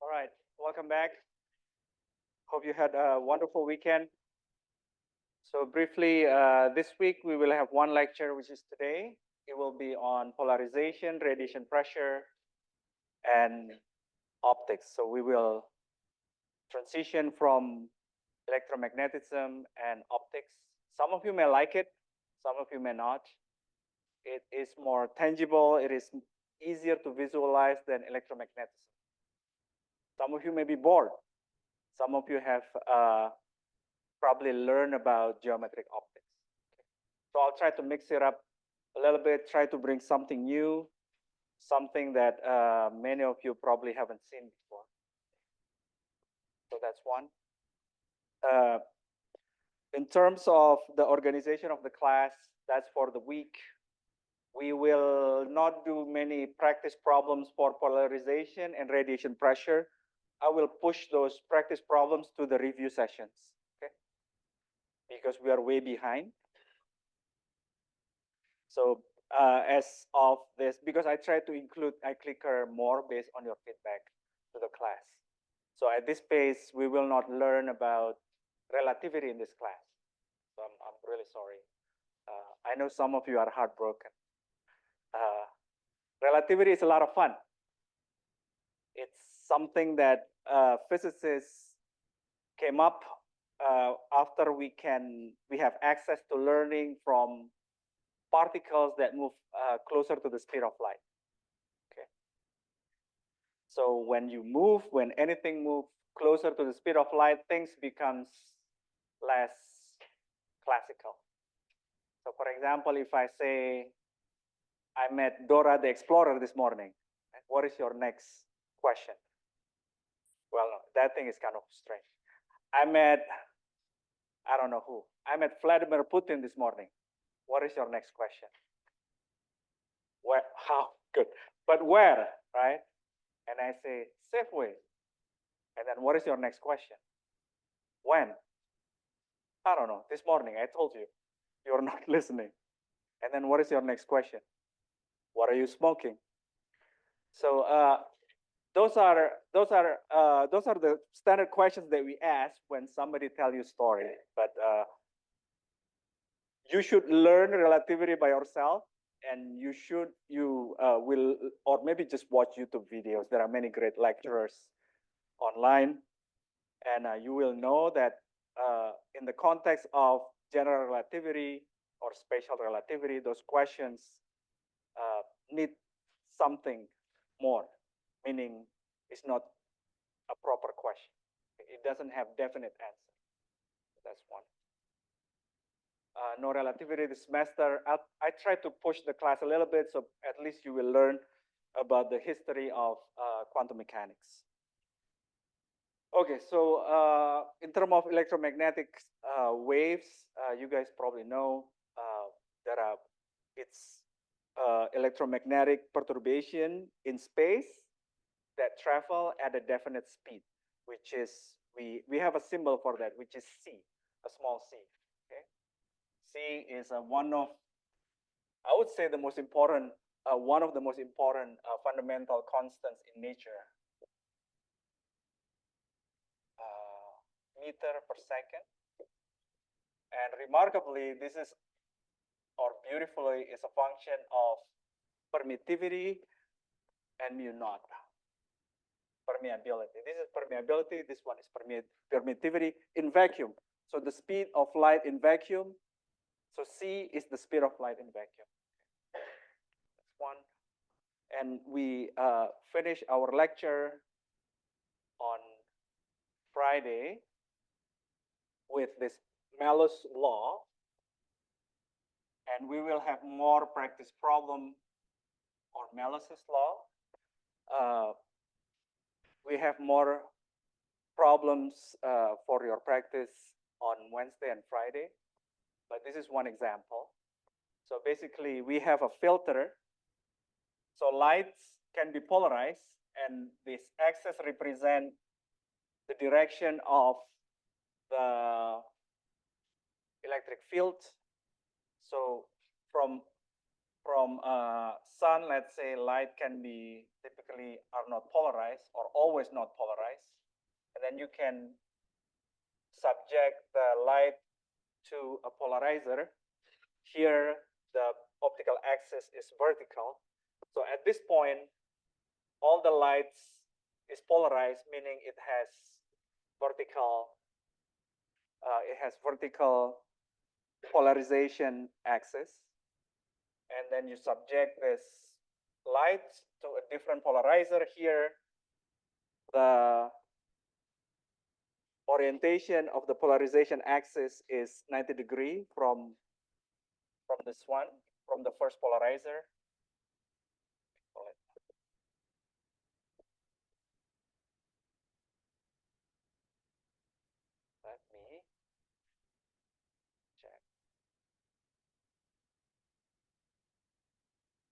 All right, welcome back. Hope you had a wonderful weekend. So briefly, this week we will have one lecture, which is today. It will be on polarization, radiation pressure, and optics. So we will transition from electromagnetism and optics. Some of you may like it, some of you may not. It is more tangible, it is easier to visualize than electromagnetism. Some of you may be bored. Some of you have probably learned about geometric optics. So I'll try to mix it up a little bit, try to bring something new, something that many of you probably haven't seen before. So that's one. In terms of the organization of the class, that's for the week. We will not do many practice problems for polarization and radiation pressure. I will push those practice problems to the review sessions, okay? Because we are way behind. So as of this, because I try to include iClicker more based on your feedback to the class. So at this pace, we will not learn about relativity in this class. So I'm really sorry. I know some of you are heartbroken. Relativity is a lot of fun. It's something that physicists came up after we have access to learning from particles that move closer to the speed of light. Okay. So when anything moves closer to the speed of light, things becomes less classical. So for example, if I say, I met Dora the Explorer this morning, what is your next question? Well, no, that thing is kind of strange. I don't know who. I met Vladimir Putin this morning. What is your next question? Where? How? Good. But where, right? And I say, Safeway. And then what is your next question? When? I don't know. This morning, I told you. You're not listening. And then what is your next question? What are you smoking? So those are the standard questions that we ask when somebody tells you a story. But you should learn relativity by yourself, and you will, or maybe just watch YouTube videos. There are many great lecturers online, and you will know that in the context of general relativity or special relativity, those questions need something more, meaning it's not a proper question. It doesn't have definite answer. That's one. No relativity this semester. I try to push the class a little bit, so at least you will learn about the history of quantum mechanics. Okay, so in terms of electromagnetic waves, you guys probably know it's electromagnetic perturbation in space that travel at a definite speed, which is, we have a symbol for that, which is c, a small c. Okay, c is one of, I would say, the most important, one of the most important fundamental constants in nature. Meter per second. And remarkably, this is, or beautifully, is a function of permittivity and mu naught. Permeability. This is permeability. This one is permittivity in vacuum. So the speed of light in vacuum. So c is the speed of light in vacuum. That's one. And we finish our lecture on Friday with this Malus law. And we will have more practice problem on Malus's law. We have more problems for your practice on Wednesday and Friday, but this is one example. So basically, we have a filter. So lights can be polarized, and this axis represent the direction of the electric field. So from from sun, let's say light can be typically are not polarized or always not polarized. And then you can subject the light to a polarizer. Here, the optical axis is vertical. So at this point, all the lights is polarized, meaning it has vertical polarization axis. And then you subject this light to a different polarizer. Here, the orientation of the polarization axis is 90 degrees from this one, from the first polarizer. Let me check.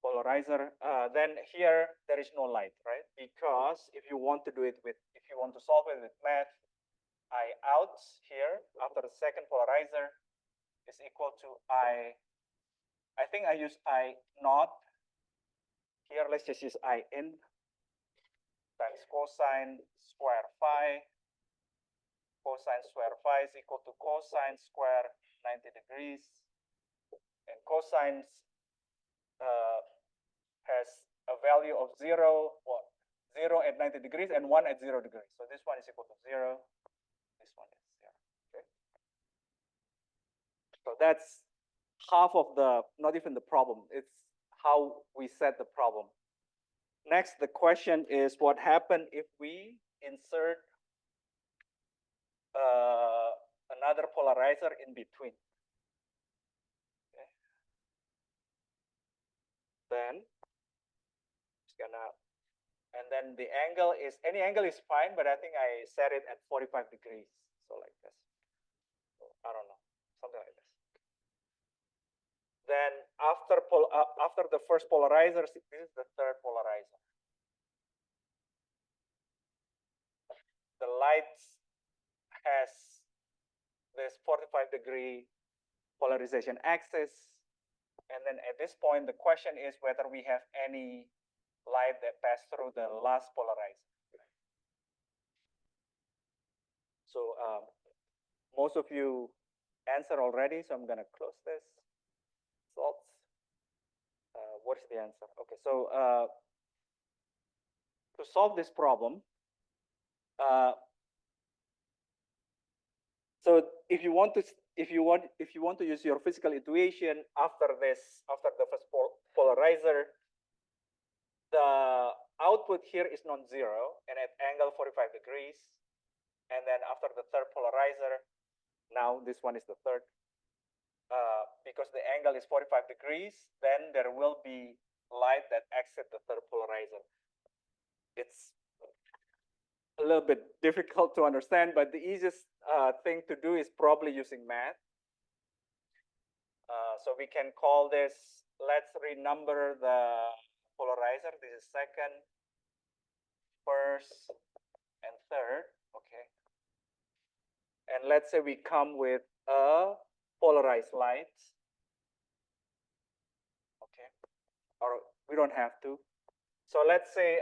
Polarizer, then here there is no light, right? Because if you want to do it with, if you want to solve it with math, I out here after the second polarizer is equal to I think I use I naught. Here, let's just use I in times cosine square phi. Cosine square phi is equal to cosine square 90 degrees. And cosine has a value of 0, or 0 at 90 degrees and 1 at 0 degrees. So this one is equal to 0. This one is 0. Okay. So that's half of the, not even the problem. It's how we set the problem. Next, the question is what happens if we insert another polarizer in between. Okay. Then it's gonna, and then the angle is, any angle is fine, but I think I set it at 45 degrees. So like this. So I don't know, something like this. Then after the first polarizer, this is the third polarizer. The light has this 45-degree polarization axis. And then at this point, the question is whether we have any light that passed through the last polarizer. So most of you answered already, so I'm going to close this. Results. What is the answer? Okay, so to solve this problem, so if you want to use your physical intuition after the first polarizer, the output here is non-zero and at angle 45 degrees. And then after the third polarizer, now this one is the third, because the angle is 45 degrees, then there will be light that exits the third polarizer. It's a little bit difficult to understand, but the easiest thing to do is probably using math. So we can call this, let's renumber the polarizer. This is second, first, and third. Okay. And let's say we come with a polarized light. Okay. Or we don't have to. So let's say,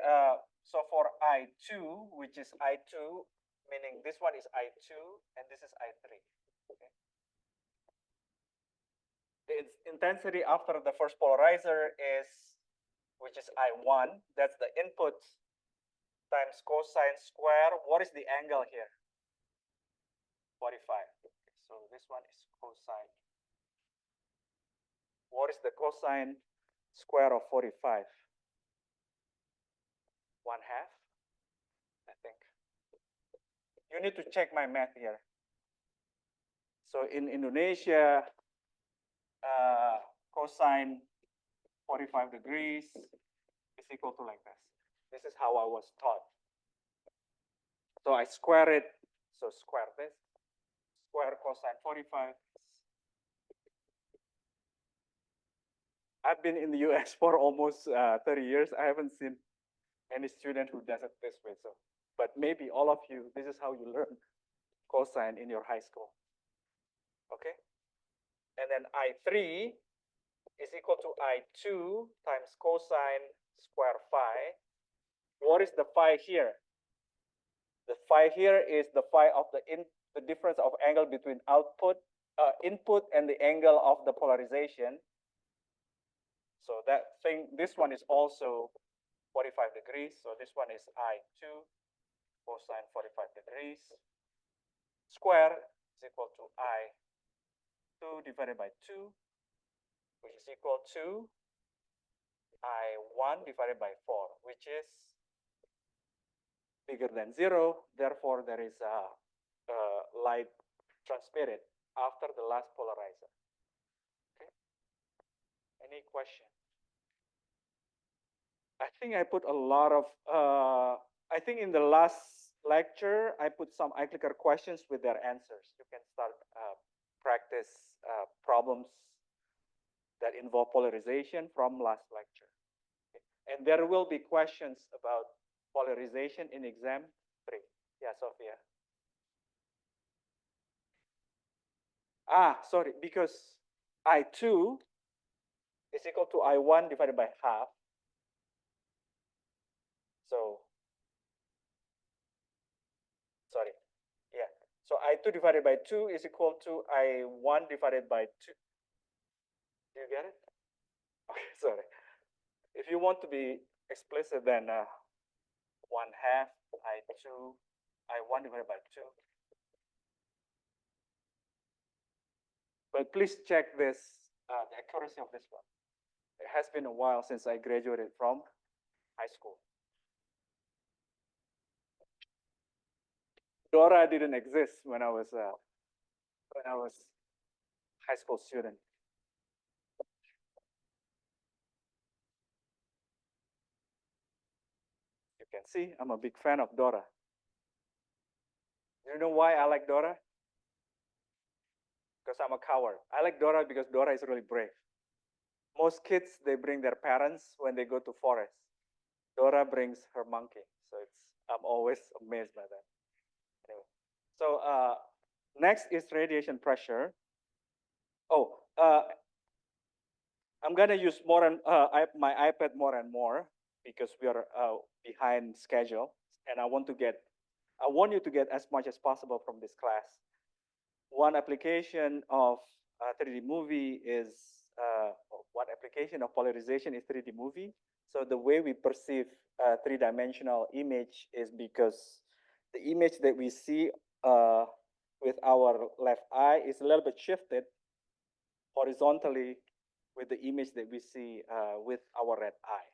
so for I2, which is I2, meaning this one is I2 and this is I3. Okay. The intensity after the first polarizer is, which is I1, that's the input times cosine square. What is the angle here? 45. Okay, so this one is cosine. What is the cosine square of 45? 1/2, I think. You need to check my math here. So in Indonesia, cosine 45 degrees is equal to like this. This is how I was taught. So I square it. So square this. Square cosine 45. I've been in the US for almost 30 years. I haven't seen any student who does it this way. So, but maybe all of you, this is how you learn cosine in your high school. Okay. And then I3 is equal to I2 times cosine square phi. What is the phi here? The phi here is the phi of the difference of angle between input and the angle of the polarization. So that thing, this one is also 45 degrees. So this one is I2 cosine 45 degrees square is equal to I2 divided by 2, which is equal to I1 divided by 4, which is bigger than 0. Therefore, there is a light transmitted after the last polarizer. Okay. Any question? I think I put a lot of, I think in the last lecture, I put some iClicker questions with their answers. You can start practice problems that involve polarization from last lecture. Okay. And there will be questions about polarization in exam 3. Yeah, Sophia. Sorry, because I2 is equal to I1 divided by half. So, sorry, yeah. So I2 divided by 2 is equal to I1 divided by 2. Do you get it? Okay, sorry. If you want to be explicit, then 1/2 I2, I1 divided by 2. But please check this, the accuracy of this one. It has been a while since I graduated from high school. Dora didn't exist when I was high school student. You can see I'm a big fan of Dora. Do you know why I like Dora? Because I'm a coward. I like Dora because Dora is really brave. Most kids, they bring their parents when they go to forest. Dora brings her monkey. So I'm always amazed by that. Anyway, so next is radiation pressure. Oh, I'm gonna use my iPad more and more because we are behind schedule, and I want you to get as much as possible from this class. One application of 3D movie is one application of polarization is 3D movie. So the way we perceive a three-dimensional image is because the image that we see with our left eye is a little bit shifted horizontally with the image that we see with our red eye.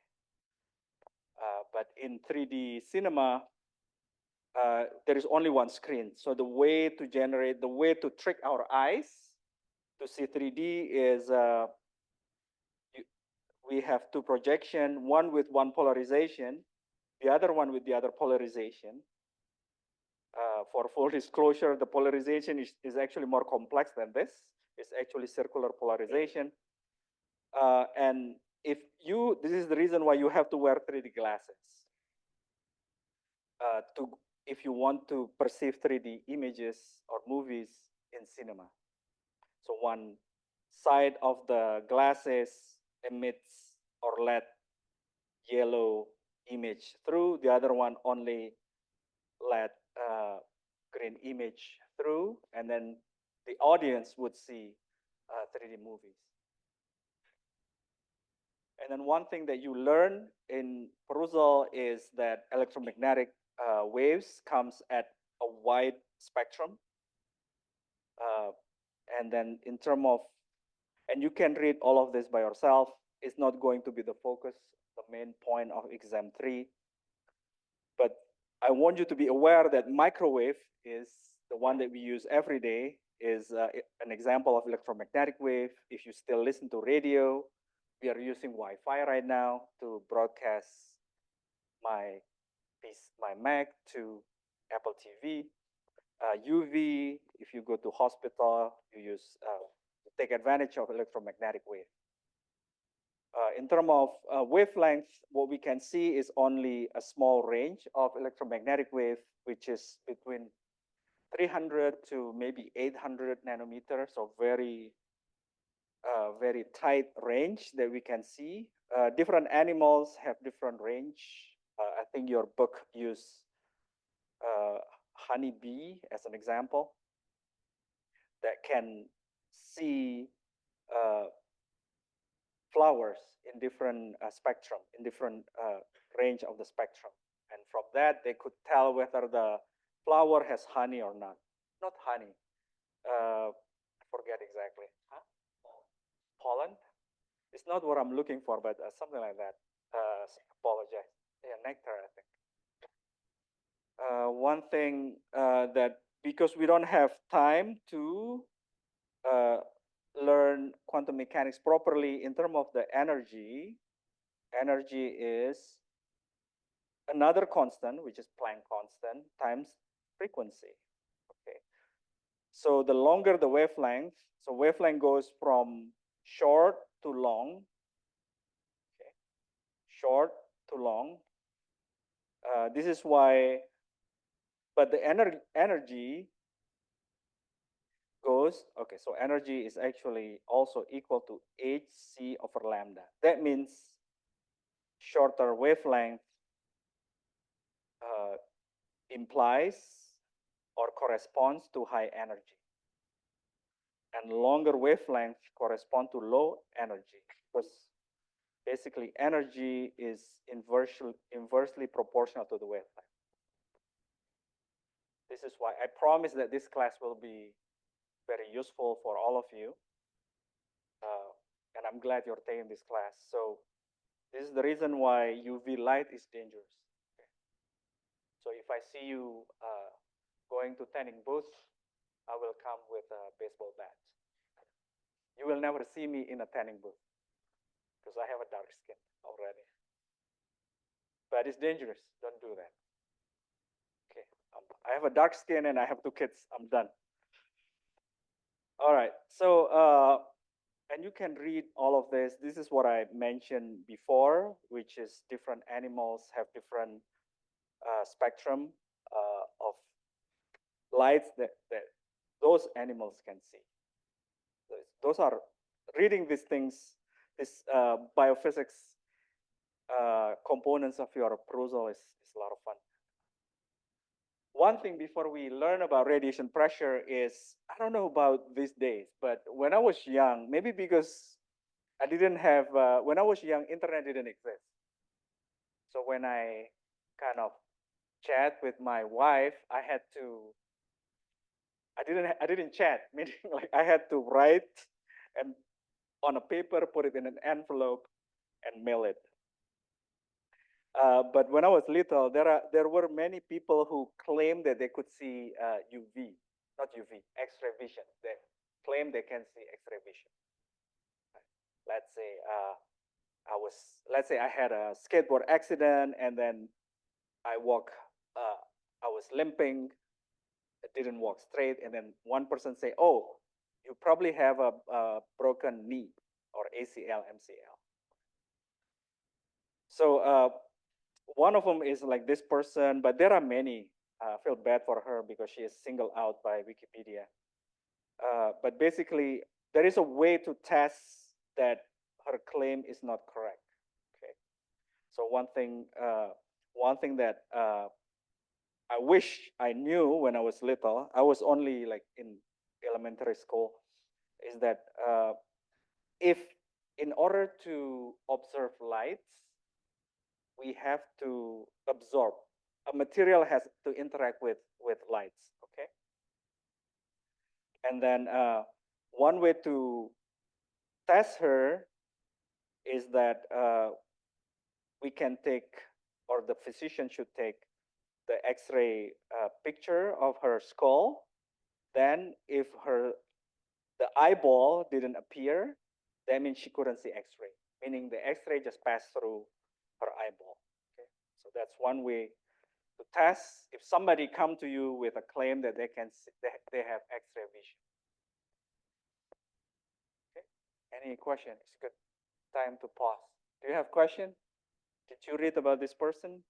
But in 3D cinema, there is only one screen. So the way to trick our eyes to see 3D is we have two projection, one with one polarization, the other one with the other polarization. For full disclosure, the polarization is actually more complex than this. It's actually circular polarization. And this is the reason why you have to wear 3D glasses. If you want to perceive 3D images or movies in cinema. So one side of the glasses emits or let yellow image through, the other one only let green image through, and then the audience would see 3D movies. And then one thing that you learn in perusal is that electromagnetic waves comes at a wide spectrum. And then in terms of, and you can read all of this by yourself. It's not going to be the focus, the main point of exam 3. But I want you to be aware that microwave is the one that we use every day, is an example of electromagnetic wave. If you still listen to radio, we are using Wi-Fi right now to broadcast my Mac to Apple TV. UV, if you go to hospital, you use take advantage of electromagnetic wave. In terms of wavelength, what we can see is only a small range of electromagnetic wave, which is between 300 to maybe 800 nanometers, so very very tight range that we can see. Different animals have different range. I think your book used honeybee as an example that can see uh, flowers in different spectrum, in different range of the spectrum. And from that, they could tell whether the flower has honey or not. Not honey. I forget exactly. Huh? Pollen? It's not what I'm looking for, but something like that. Apologize. Yeah, nectar, I think. One thing that because we don't have time to uh, learn quantum mechanics properly in terms of the energy, energy is another constant, which is Planck constant, times frequency. Okay. So the longer the wavelength, so wavelength goes from short to long, okay, short to long. This is why, but the energy goes, okay, so energy is actually also equal to hc over lambda. That means shorter wavelength uh, implies or corresponds to high energy, and longer wavelength correspond to low energy, because basically energy is inversely proportional to the wavelength. This is why I promise that this class will be very useful for all of you. And I'm glad you're taking this class. So this is the reason why UV light is dangerous. Okay. So if I see you going to tanning booth, I will come with a baseball bat. You will never see me in a tanning booth because I have a dark skin already. But it's dangerous. Don't do that. Okay. I have a dark skin and I have 2 kids. I'm done. All right. So, and you can read all of this. This is what I mentioned before, which is different animals have different spectrum of lights that those animals can see. Those are reading these things, this biophysics components of your proposal is a lot of fun. One thing before we learn about radiation pressure is, I don't know about these days, but when I was young, maybe because I didn't have, when I was young, internet didn't exist. So when I kind of chat with my wife, I didn't chat, meaning like I had to write and on a paper, put it in an envelope and mail it. But when I was little, there were many people who claimed that they could see UV, not UV, X-ray vision. They claim they can see X-ray vision. Let's say let's say I had a skateboard accident and then I I was limping, didn't walk straight, and then one person say, "Oh, you probably have a broken knee or ACL, MCL." So one of them is like this person, but there are many. I feel bad for her because she is singled out by Wikipedia. But basically, there is a way to test that her claim is not correct. Okay. So one thing that I wish I knew when I was little, I was only like in elementary school, is that if in order to observe lights, we have to absorb. A material has to interact with lights, okay? And then one way to test her is that we can take, or the physician should take the X-ray picture of her skull. Then if the eyeball didn't appear, that means she couldn't see X-ray, meaning the X-ray just passed through her eyeball. Okay, so that's one way to test if somebody come to you with a claim that they can see, they have X-ray vision. Okay, any question? It's a good time to pause. Do you have question? Did you read about this person?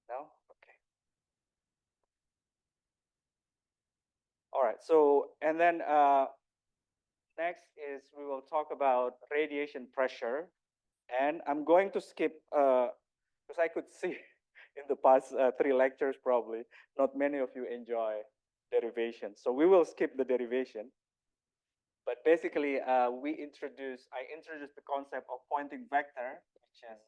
No? Okay. All right. So, and then Next is we will talk about radiation pressure. And I'm going to skip, because I could see in the past three lectures probably, not many of you enjoy derivation. So we will skip the derivation. But basically, I introduced the concept of Poynting vector, which is,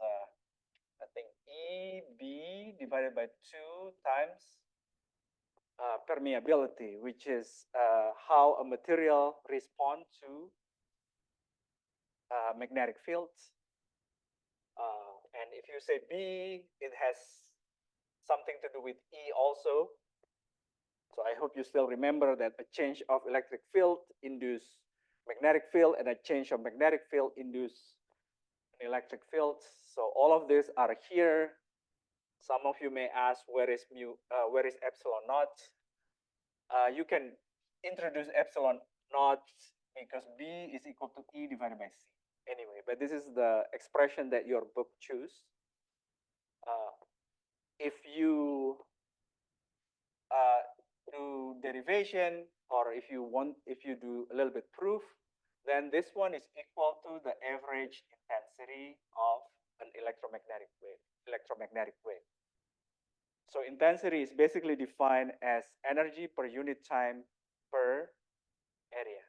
I think, EB divided by 2 times permeability, which is how a material responds to magnetic fields. And if you say B, it has something to do with E also. So I hope you still remember that a change of electric field induce magnetic field, and a change of magnetic field induce an electric field. So all of these are here. Some of you may ask, where is epsilon naught? You can introduce epsilon naught because B is equal to E divided by C. Anyway, but this is the expression that your book choose. If you do derivation, or if you do a little bit proof, then this one is equal to the average intensity of an electromagnetic wave. So intensity is basically defined as energy per unit time per area.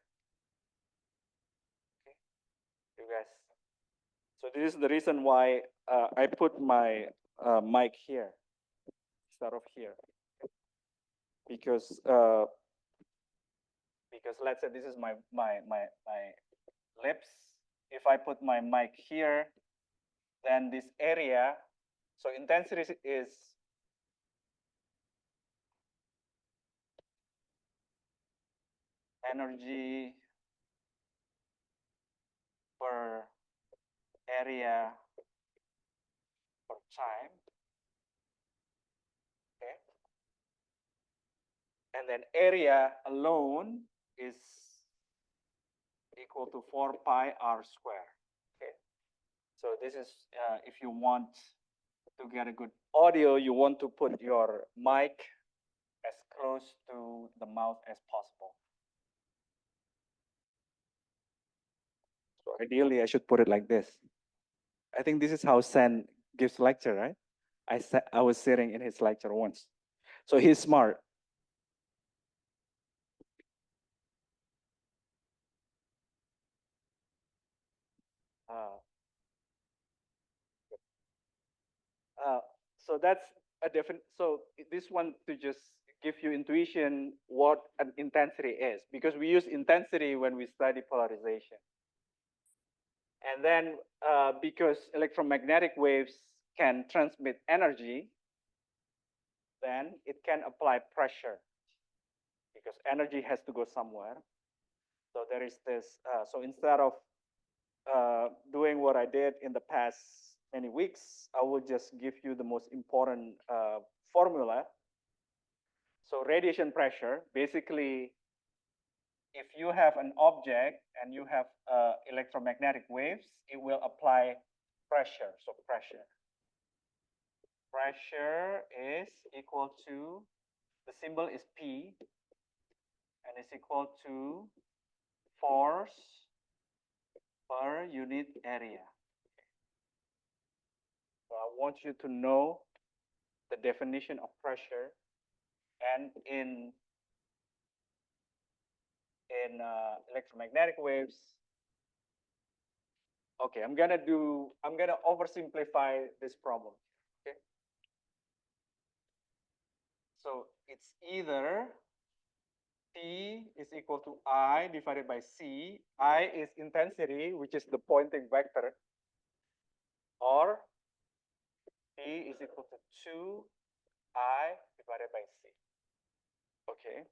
Okay, you guys. So this is the reason why I put my mic here instead of here, because let's say this is my lips. If I put my mic here, then this area, so intensity is energy per area per time. Okay. And then area alone is equal to 4 pi r square. Okay. So this is, if you want to get a good audio, you want to put your mic as close to the mouth as possible. So ideally, I should put it like this. I think this is how Sen gives lecture, right? I was sitting in his lecture once. So he's smart. So that's a different, so this one to just give you intuition what an intensity is, because we use intensity when we study polarization. And then because electromagnetic waves can transmit energy, then it can apply pressure, because energy has to go somewhere. So there is this, so instead of doing what I did in the past many weeks, I will just give you the most important formula. So radiation pressure, basically, if you have an object and you have electromagnetic waves, it will apply pressure. So pressure is equal to, the symbol is P, and it's equal to force per unit area. So I want you to know the definition of pressure, and in electromagnetic waves. Okay, I'm gonna oversimplify this problem. Okay, so it's either P is equal to I divided by C. I is intensity, which is the Poynting vector, or P is equal to 2I divided by C. Okay,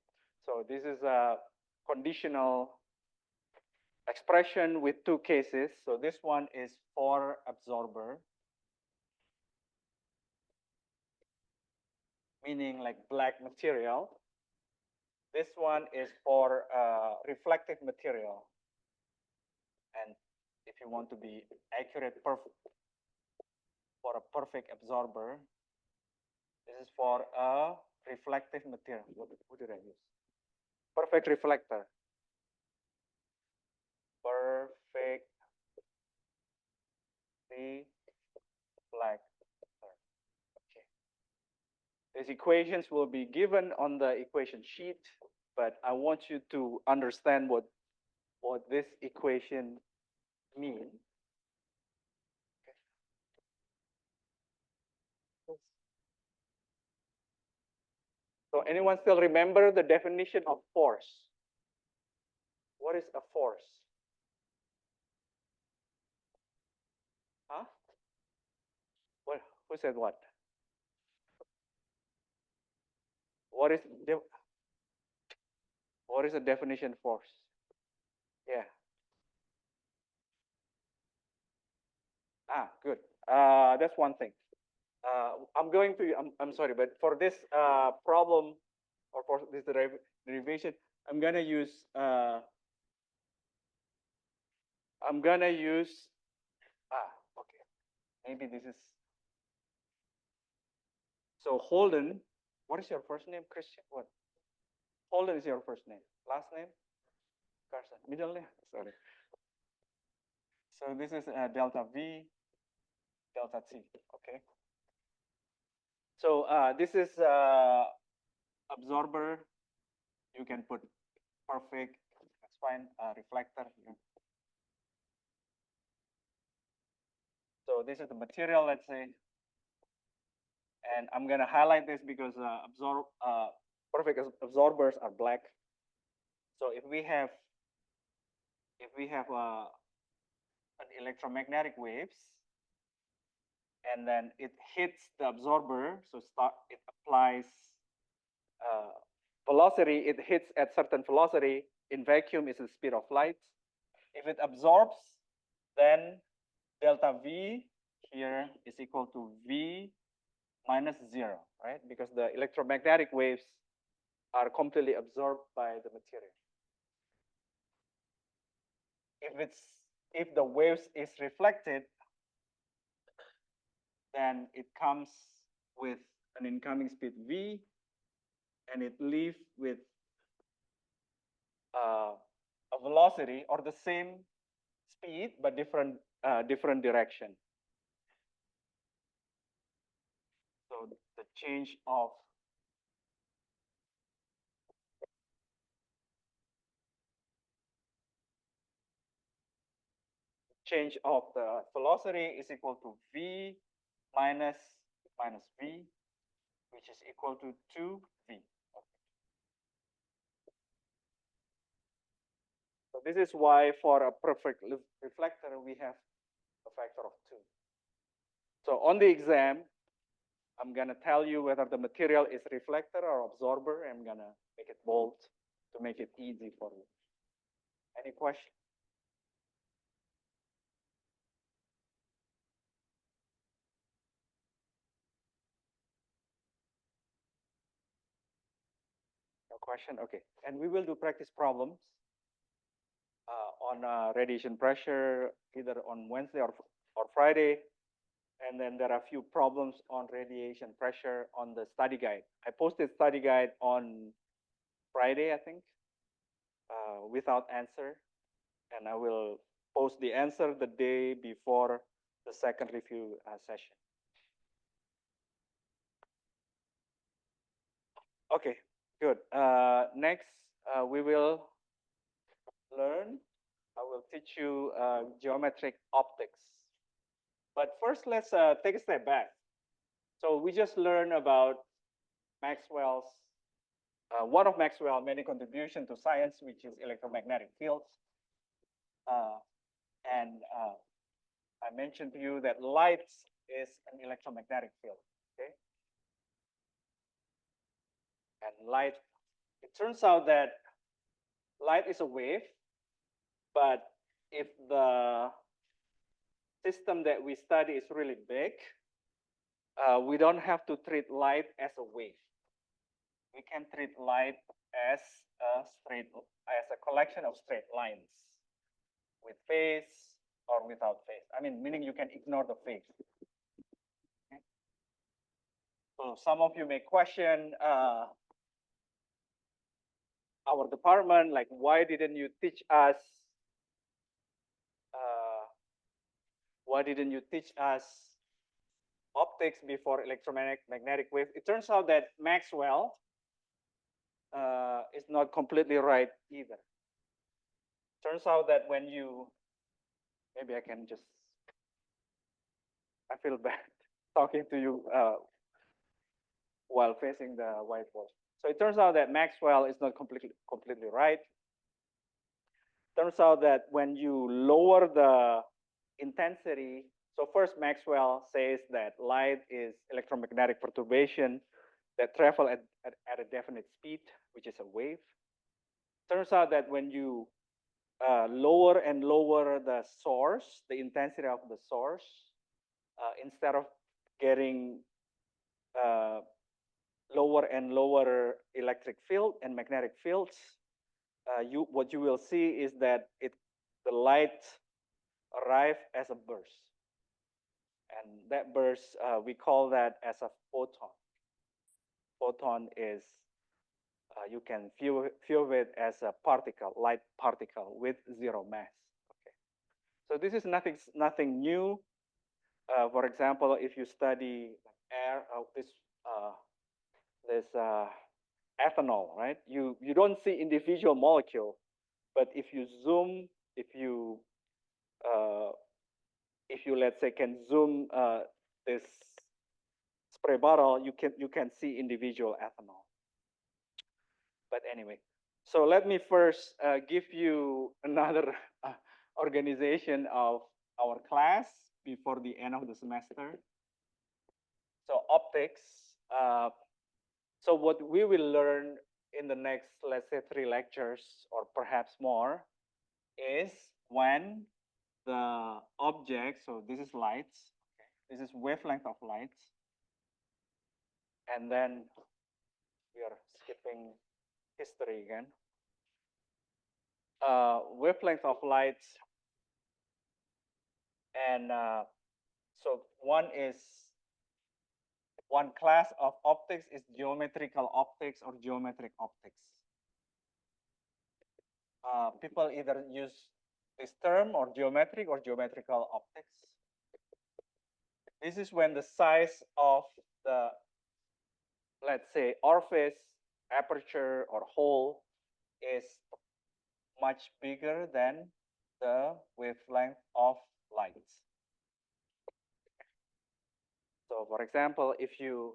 so this is a conditional expression with two cases. So this one is for absorber, meaning like black material. This one is for reflective material. And if you want to be accurate, for a perfect absorber, this is for a reflective material. What did I use? Perfect reflector. perfectly reflector. Okay. These equations will be given on the equation sheet, but I want you to understand what this equation means. Okay. So anyone still remember the definition of force? What is a force? Huh? What? Who said what? What is what is the definition of force? Yeah. Ah, good. That's one thing. I'm sorry, but for this problem or for this derivation, I'm gonna use I'm gonna use okay. Maybe this is so Holden. What is your first name, Christian? What? Holden is your first name. Last name? Carson. Middle name? Sorry. So this is delta V, delta T. Okay. So this is absorber. You can put perfect. That's fine. Reflector. Yeah. So this is the material, let's say, and I'm gonna highlight this because perfect absorbers are black. So if we have an electromagnetic waves, and then it hits the absorber, so it applies uh, velocity. It hits at certain velocity. In vacuum, is the speed of light. If it absorbs, then delta V here is equal to V minus 0, right? Because the electromagnetic waves are completely absorbed by the material. If the waves is reflected, then it comes with an incoming speed V, and it leaves with a velocity or the same speed but different direction. So the change of the velocity is equal to V minus V, which is equal to 2V. So this is why for a perfect reflector, we have a factor of 2. So on the exam, I'm going to tell you whether the material is reflector or absorber. I'm going to make it bold to make it easy for you. Any question? No question? Okay. And we will do practice problems on radiation pressure either on Wednesday or Friday. And then there are a few problems on radiation pressure on the study guide. I posted study guide on Friday, I think, without answer. And I will post the answer the day before the second review session. Okay, good. Next, we will learn. I will teach you geometric optics. But first, let's take a step back. So we just learned about Maxwell's, one of Maxwell's many contributions to science, which is electromagnetic fields. And I mentioned to you that light is an electromagnetic field, okay? And light, it turns out that light is a wave, but if the system that we study is really big, we don't have to treat light as a wave. We can treat light as a collection of straight lines with phase or without phase. I mean, meaning you can ignore the phase. Okay? So some of you may question our department, like, why didn't you teach us why didn't you teach us optics before electromagnetic waves? It turns out that Maxwell is not completely right either. Turns out that when you, maybe I can just, I feel bad talking to you while facing the whiteboard. So it turns out that Maxwell is not completely right. Turns out that when you lower the intensity, so first Maxwell says that light is electromagnetic perturbation that travel at a definite speed, which is a wave. Turns out that when you lower and lower the source, the intensity of the source, instead of getting lower and lower electric field and magnetic fields, what you will see is that the light arrive as a burst, and that burst we call that as a photon. Photon is you can view it as a particle, light particle with zero mass. Okay, so this is nothing new. For example, if you study air, this ethanol, right? You don't see individual molecule, but if you zoom, uh, if you let's say can zoom this spray bottle, you can see individual ethanol. But anyway, so let me first give you another organization of our class before the end of the semester. So optics. So what we will learn in the next, let's say, 3 lectures or perhaps more, is when the object, so this is lights, okay, this is wavelength of lights, and then we are skipping history again. Wavelength of lights, and so one class of optics is geometrical optics or geometric optics. People either use this term or geometrical optics. This is when the size of the, let's say, orifice, aperture, or hole is much bigger than the wavelength of light. So for example, if you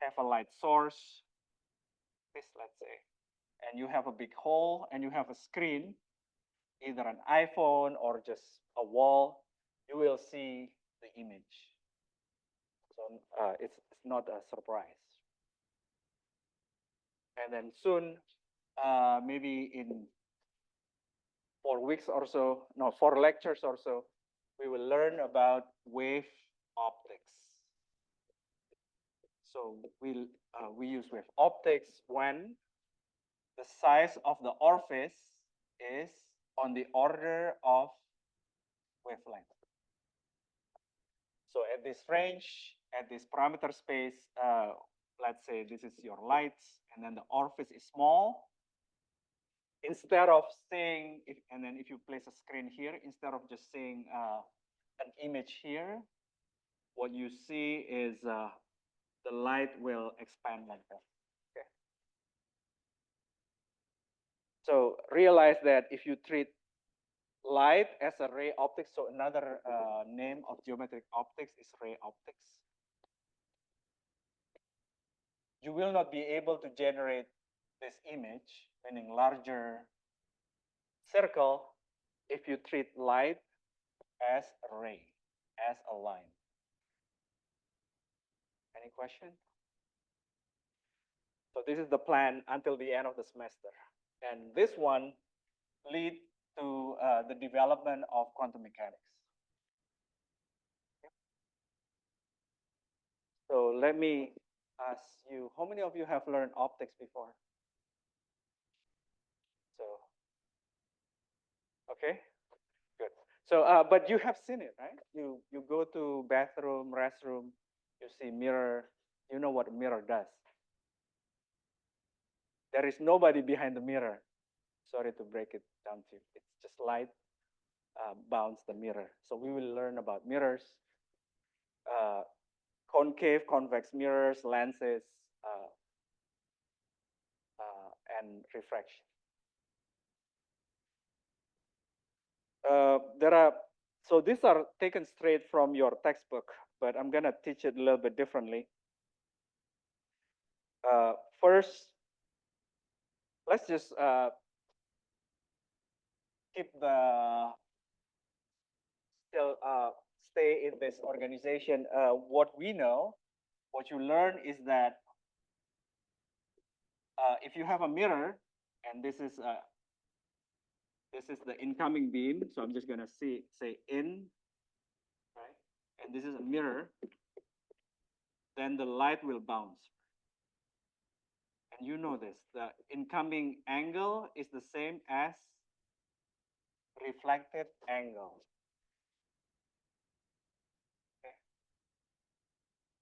have a light source, this let's say, and you have a big hole and you have a screen, either an iPhone or just a wall, you will see the image. So it's not a surprise. And then soon, maybe in 4 weeks or so, no, 4 lectures or so, we will learn about wave optics. So we use wave optics when the size of the orifice is on the order of wavelength. So at this range, at this parameter space, let's say this is your lights, and then the orifice is small. Instead of seeing, and then if you place a screen here, instead of just seeing an image here, what you see is the light will expand like that. Okay. So realize that if you treat light as a ray optics, so another name of geometric optics is ray optics, you will not be able to generate this image, meaning larger circle, if you treat light as a ray, as a line. Any question? So this is the plan until the end of the semester. And this one lead to the development of quantum mechanics. Okay. So let me ask you, how many of you have learned optics before? So, okay, good. So, but you have seen it, right? You go to bathroom, restroom, you see mirror, you know what a mirror does. There is nobody behind the mirror. Sorry to break it down to you. It's just light bounce the mirror. So we will learn about mirrors, uh, concave, convex mirrors, lenses, uh, and refraction. There are, so these are taken straight from your textbook, but I'm gonna teach it a little bit differently. First, let's just keep the still stay in this organization. What we know, what you learn is that if you have a mirror, and this is the incoming beam, so I'm just gonna say in, right? And this is a mirror, then the light will bounce. And you know this, the incoming angle is the same as reflected angle. Okay.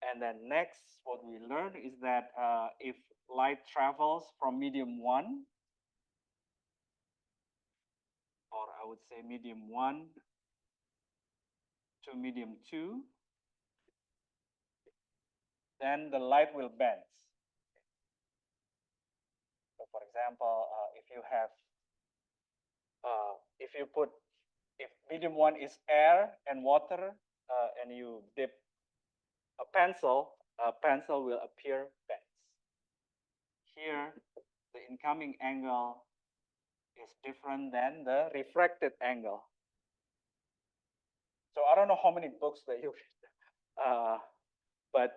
And then next, what we learn is that if light travels from medium 1, or I would say medium 1 to medium 2, then the light will bend. So for example, if you put, if medium 1 is air and water, and you dip a pencil will appear bent. Here, the incoming angle is different than the refracted angle. So I don't know how many books that you read, but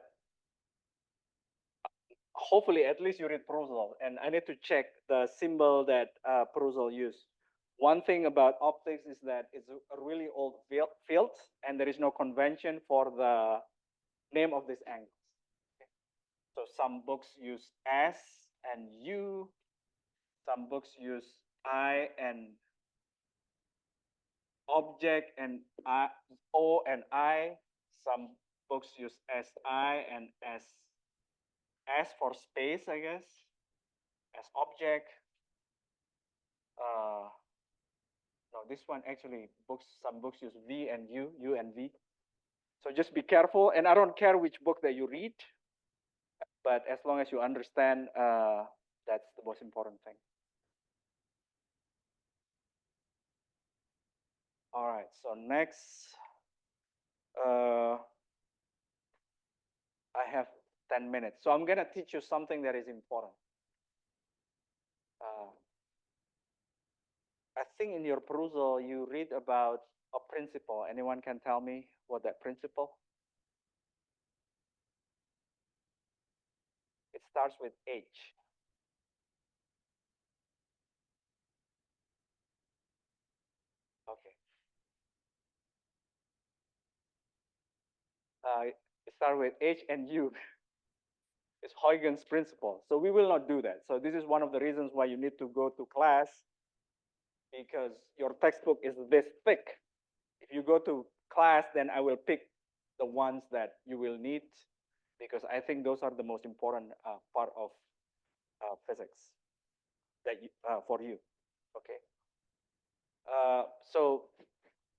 hopefully at least you read Prusel. And I need to check the symbol that Prusel used. One thing about optics is that it's a really old field, and there is no convention for the name of these angles. Okay. So some books use S and U, some books use I and object and I, O and I. Some books use SI and S for space, I guess, as object. No, this one actually some books use V and U and V. So just be careful. And I don't care which book that you read, but as long as you understand, that's the most important thing. All right, so next, I have 10 minutes. So I'm gonna teach you something that is important. I think in your perusal, you read about a principle. Anyone can tell me what that principle? It starts with H. Okay. It starts with H and U. It's Huygens principle. So we will not do that. So this is one of the reasons why you need to go to class, because your textbook is this thick. If you go to class, then I will pick the ones that you will need, because I think those are the most important part of physics that for you. Okay. So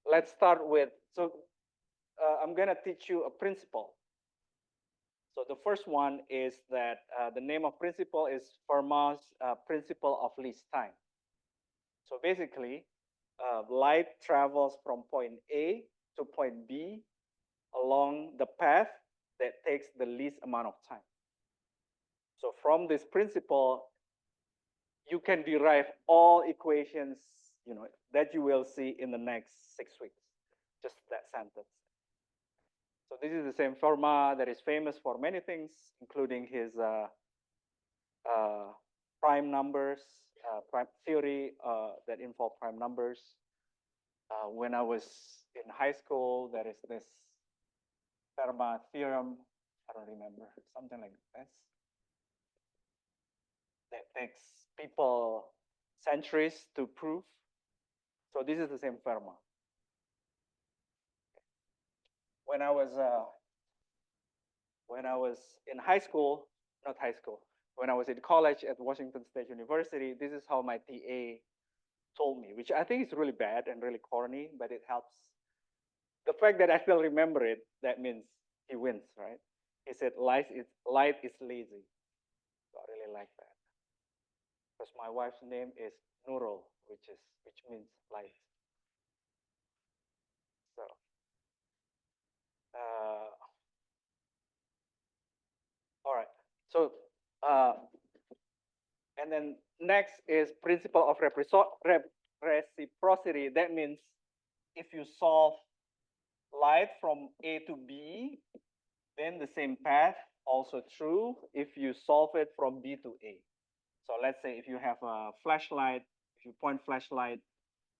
let's start with, so I'm gonna teach you a principle. So the first one is that the name of principle is Fermat's principle of least time. So basically, light travels from point A to point B along the path that takes the least amount of time. So from this principle, you can derive all equations, that you will see in the next 6 weeks. Just that sentence. So this is the same Fermat that is famous for many things, including his prime numbers, prime theory that involve prime numbers. When I was in high school, there is this Fermat theorem. I don't remember, something like this. That takes people centuries to prove. So this is the same Fermat. When I was in high school, not high school, when I was in college at Washington State University, this is how my TA told me, which I think is really bad and really corny, but it helps. The fact that I still remember it, that means he wins, right? He said, light is lazy. So I really like that. Because my wife's name is Nurul, which means light. So uh, all right. So uh, and then next is principle of reciprocity. That means if you solve light from A to B, then the same path also true if you solve it from B to A. So let's say if you have a flashlight, if you point flashlight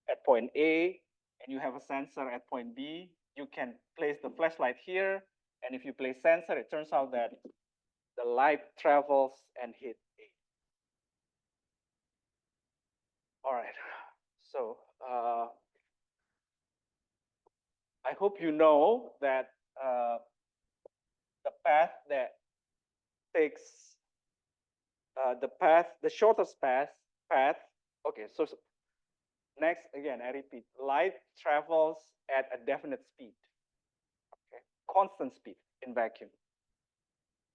at point A and you have a sensor at point B, you can place the flashlight here. And if you place sensor, it turns out that the light travels and hit A. All right. So I hope you know that the path that takes the shortest path. Okay, so next, again, I repeat, light travels at a definite speed, okay? Constant speed in vacuum.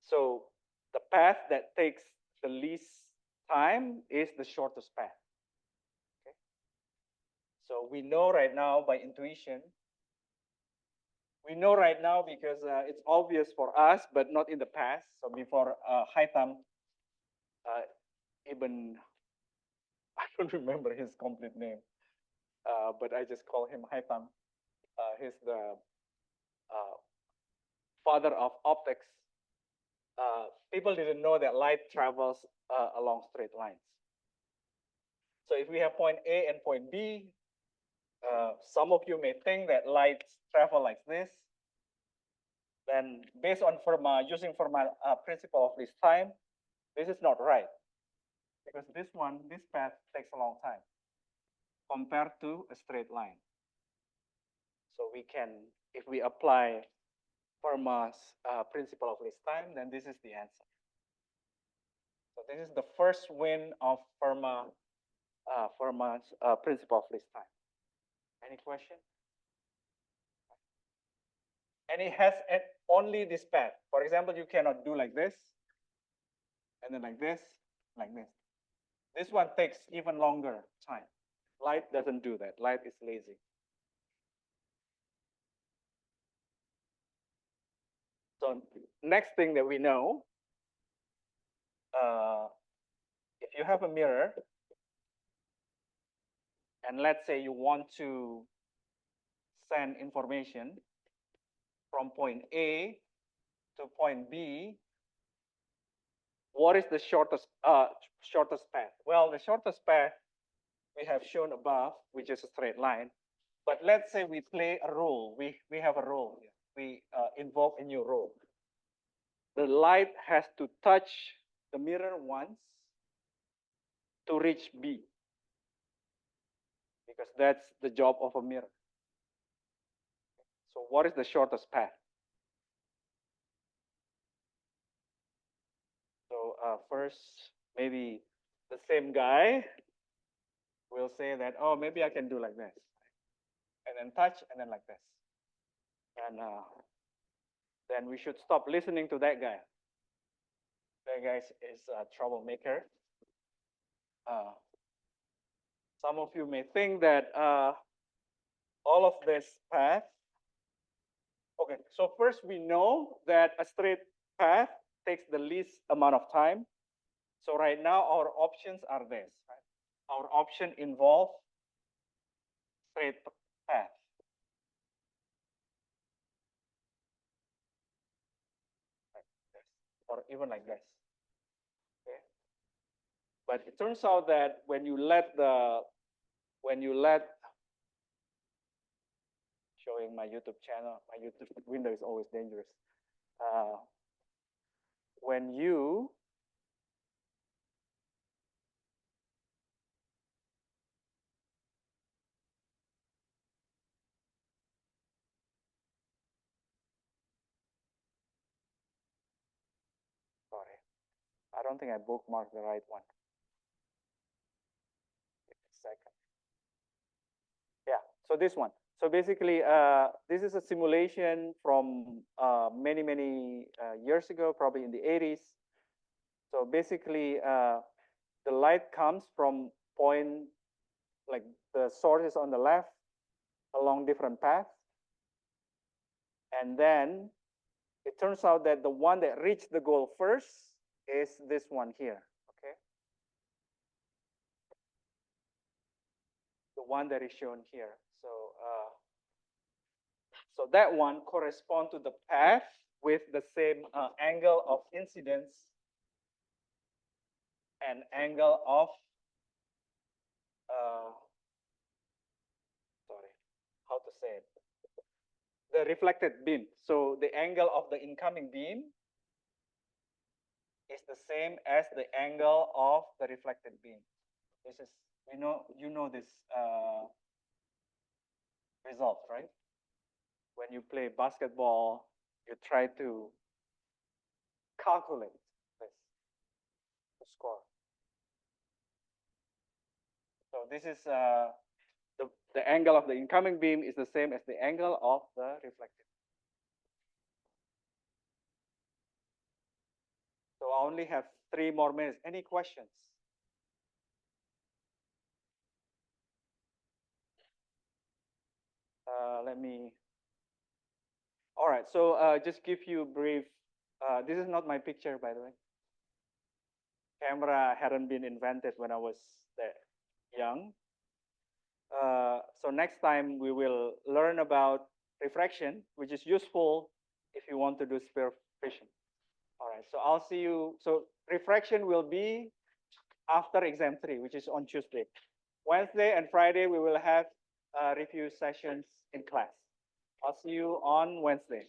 So the path that takes the least time is the shortest path, okay? So we know right now by intuition, we know right now because it's obvious for us, but not in the past. So before Haitham, even, I don't remember his complete name, but I just call him Haitham. He's the uh, father of optics. People didn't know that light travels along straight lines. So if we have point A and point B, some of you may think that lights travel like this. Then based on Fermat, using Fermat principle of least time, this is not right. Because this path takes a long time compared to a straight line. So we can, if we apply Fermat's principle of least time, then this is the answer. So this is the first win of Fermat's principle of least time. Any question? And it has only this path. For example, you cannot do like this, and then like this, like this. This one takes even longer time. Light doesn't do that. Light is lazy. So next thing that we know, if you have a mirror, and let's say you want to send information from point A to point B, what is the shortest path? Well, the shortest path we have shown above, which is a straight line. But let's say we play a rule. We have a rule here. We invoke a new rule. The light has to touch the mirror once to reach B, because that's the job of a mirror. So what is the shortest path? So first, maybe the same guy will say that, oh, maybe I can do like this, and then touch, and then like this. And then we should stop listening to that guy. That guy is a troublemaker. Some of you may think that all of this path. Okay, so first we know that a straight path takes the least amount of time. So right now our options are this. Right? Our option involve straight path. Like this, or even like this. Okay. But it turns out that when you let showing my YouTube channel, my YouTube window is always dangerous. When you sorry, I don't think I bookmarked the right one. Give me a second. So this one. So basically, this is a simulation from many years ago, probably in the 80s. So basically, the light comes from point, like the source is on the left along different paths. And then it turns out that the one that reached the goal first is this one here, okay? The one that is shown here. So that one corresponds to the path with the same angle of incidence and angle of, sorry, how to say it? The reflected beam. So the angle of the incoming beam is the same as the angle of the reflected beam. This is, you know this result, right? When you play basketball, you try to calculate this to score. So this is the angle of the incoming beam is the same as the angle of the reflected. So I only have 3 more minutes. Any questions? Let me. All right. So just give you a brief. This is not my picture, by the way. Camera hadn't been invented when I was that young. So next time we will learn about refraction, which is useful if you want to do sphere vision. All right. So I'll see you. So refraction will be after exam 3, which is on Tuesday. Wednesday and Friday, we will have review sessions in class. I'll see you on Wednesday.